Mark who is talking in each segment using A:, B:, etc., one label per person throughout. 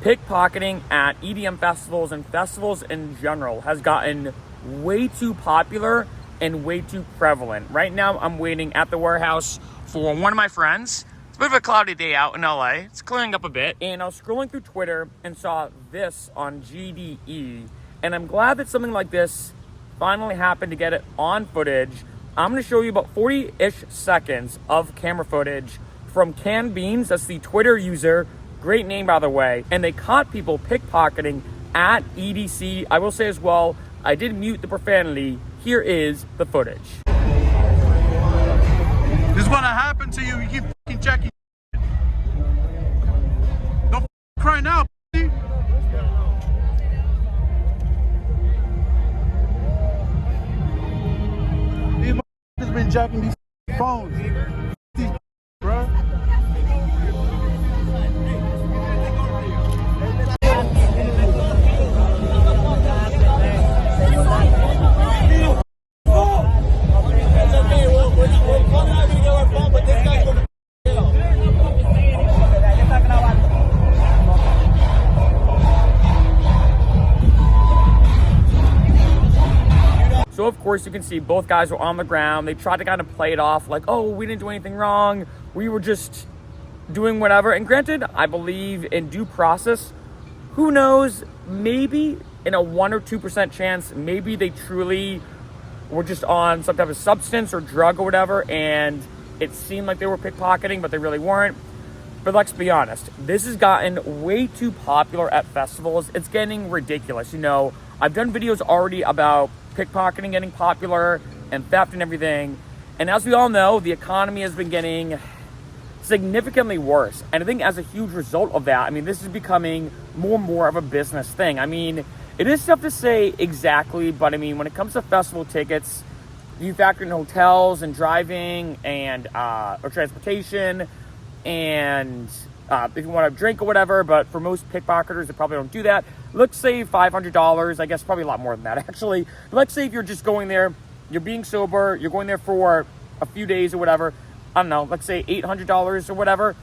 A: Pickpocketing at EDM festivals and festivals in general has gotten way too popular and way too prevalent. Right now, I'm waiting at the warehouse for one of my friends. It's a bit of a cloudy day out in LA. It's clearing up a bit. And I was scrolling through Twitter and saw this on GDE. And I'm glad that something like this finally happened to get it on footage. I'm going to show you about 40-ish seconds of camera footage from Canned Beans. That's the Twitter user. Great name, by the way. And they caught people pickpocketing at EDC. I will say as well, I did mute the profanity. Here is the footage.
B: This is what happened to you. You keep fucking checking. Don't cry now, pussy. These motherfuckers been jacking these phones. These bro.
A: So of course you can see both guys were on the ground. They tried to kind of play it off like, oh, we didn't do anything wrong. We were just doing whatever. And granted, I believe in due process. Who knows, maybe in a 1 or 2% chance, maybe they truly were just on some type of substance or drug or whatever, and it seemed like they were pickpocketing, but they really weren't. But let's be honest, this has gotten way too popular at festivals. It's getting ridiculous. You know, I've done videos already about pickpocketing getting popular and theft and everything. And as we all know, the economy has been getting significantly worse. And I think as a huge result of that, I mean, this is becoming more and more of a business thing. I mean, it is tough to say exactly, but I mean, when it comes to festival tickets, you factor in hotels and driving and or transportation and if you want to drink or whatever. But for most pickpocketers, they probably don't do that. Let's say $500. I guess probably a lot more than that, actually. But let's say if you're just going there, you're being sober, you're going there for a few days or whatever. I don't know, let's say $800 or whatever.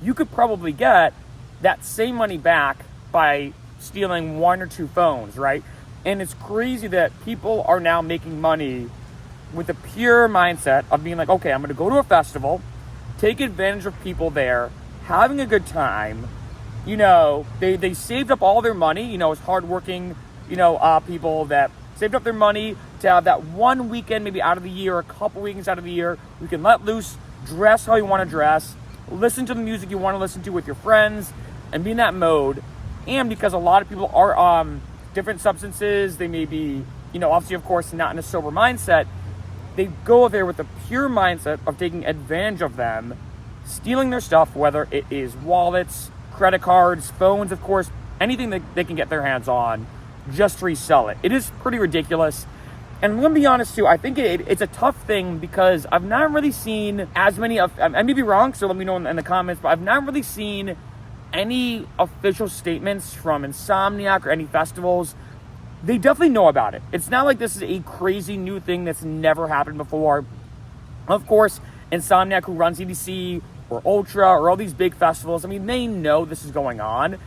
A: You could probably get that same money back by stealing 1 or 2 phones, right? And it's crazy that people are now making money with the pure mindset of being like, okay, I'm going to go to a festival, take advantage of people there, having a good time. You know, they saved up all their money. You know, it's hardworking, people that saved up their money to have that one weekend maybe out of the year, a couple weekends out of the year. You can let loose, dress how you want to dress, listen to the music you want to listen to with your friends, and be in that mode. And because a lot of people are on different substances, they may be, obviously, of course, not in a sober mindset. They go there with the pure mindset of taking advantage of them, stealing their stuff, whether it is wallets, credit cards, phones, of course, anything that they can get their hands on, just to resell it. It is pretty ridiculous. And I'm going to be honest, too, I think it's a tough thing because I've not really seen as many of, I may be wrong, so let me know in the comments, but I've not really seen any official statements from Insomniac or any festivals. They definitely know about it. It's not like this is a crazy new thing that's never happened before. Of course, Insomniac, who runs EDC or Ultra or all these big festivals, I mean, they know this is going on.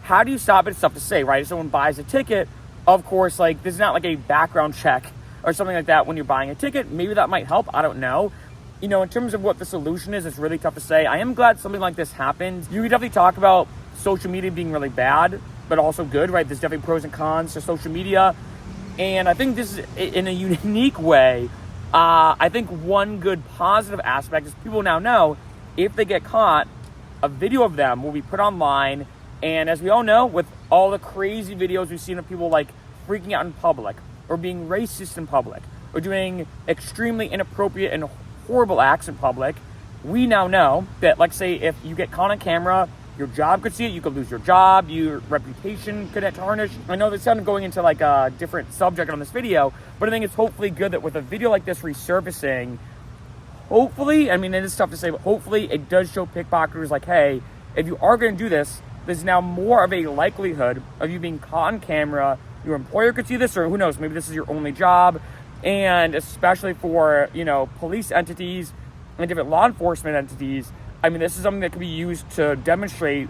A: How do you stop it? It's tough to say, right? If someone buys a ticket, of course, like, this is not like a background check or something like that when you're buying a ticket. Maybe that might help. I don't know. In terms of what the solution is, it's really tough to say. I am glad something like this happened. You could definitely talk about social media being really bad, but also good, right? There's definitely pros and cons to social media. And I think this is, in a unique way, I think one good positive aspect is people now know if they get caught, a video of them will be put online. And as we all know, with all the crazy videos we've seen of people like freaking out in public or being racist in public or doing extremely inappropriate and horrible acts in public, we now know that, like, say, if you get caught on camera, your job could see it, you could lose your job, your reputation could get tarnished. I know this sounded going into like a different subject on this video, but I think it's hopefully good that with a video like this resurfacing, hopefully, I mean, it is tough to say, but hopefully it does show pickpocketers like, hey, if you are going to do this, there's now more of a likelihood of you being caught on camera. Your employer could see this, or who knows, maybe this is your only job. And especially for, police entities and different law enforcement entities, I mean, this is something that can be used to demonstrate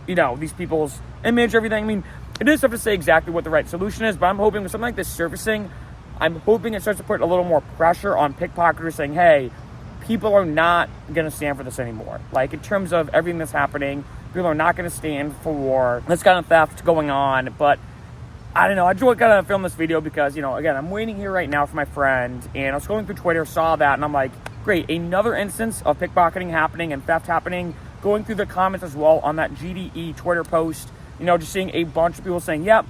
A: these people's image, everything. I mean, it is tough to say exactly what the right solution is, but I'm hoping with something like this surfacing, I'm hoping it starts to put a little more pressure on pickpocketers saying, hey, people are not going to stand for this anymore. Like, in terms of everything that's happening, people are not going to stand for this kind of theft going on. But I don't know. I just want to kind of film this video because, again, I'm waiting here right now for my friend, and I was going through Twitter, saw that, and I'm like, great, another instance of pickpocketing happening and theft happening. Going through the comments as well on that GDE Twitter post, just seeing a bunch of people saying, yep,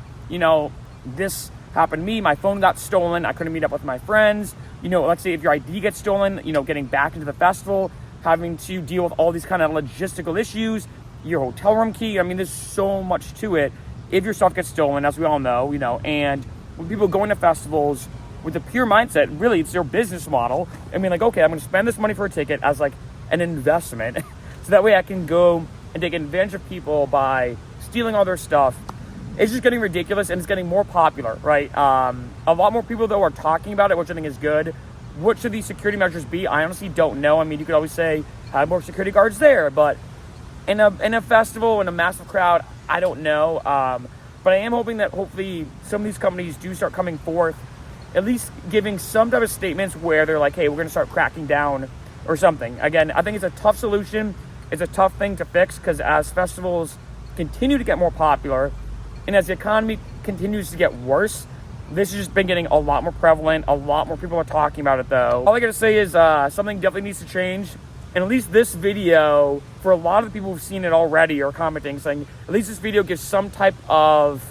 A: this happened to me. My phone got stolen. I couldn't meet up with my friends. Let's say if your ID gets stolen, getting back into the festival, having to deal with all these kind of logistical issues, your hotel room key. I mean, there's so much to it if your stuff gets stolen, as we all know, and when people go into festivals with the pure mindset, really, it's their business model. I mean, like, okay, I'm going to spend this money for a ticket as like an investment. So that way I can go and take advantage of people by stealing all their stuff. It's just getting ridiculous, and it's getting more popular, right? A lot more people, though, are talking about it, which I think is good. What should these security measures be? I honestly don't know. I mean, you could always say, have more security guards there. But in a festival, in a massive crowd, I don't know. But I am hoping that hopefully some of these companies do start coming forth, at least giving some type of statements where they're like, hey, we're going to start cracking down or something. Again, I think it's a tough solution. It's a tough thing to fix because as festivals continue to get more popular and as the economy continues to get worse, this has just been getting a lot more prevalent. A lot more people are talking about it, though. All I gotta say is something definitely needs to change. And at least this video, for a lot of the people who've seen it already or commenting, saying at least this video gives some type of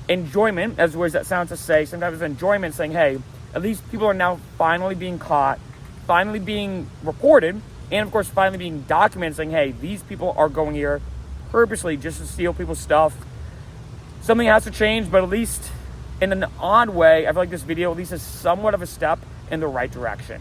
A: enjoyment, as weird as that sounds to say, some type of enjoyment, saying, hey, at least people are now finally being caught, finally being reported, and of course finally being documented, saying, hey, these people are going here purposely just to steal people's stuff. Something has to change, but at least in an odd way, I feel like this video at least is somewhat of a step in the right direction.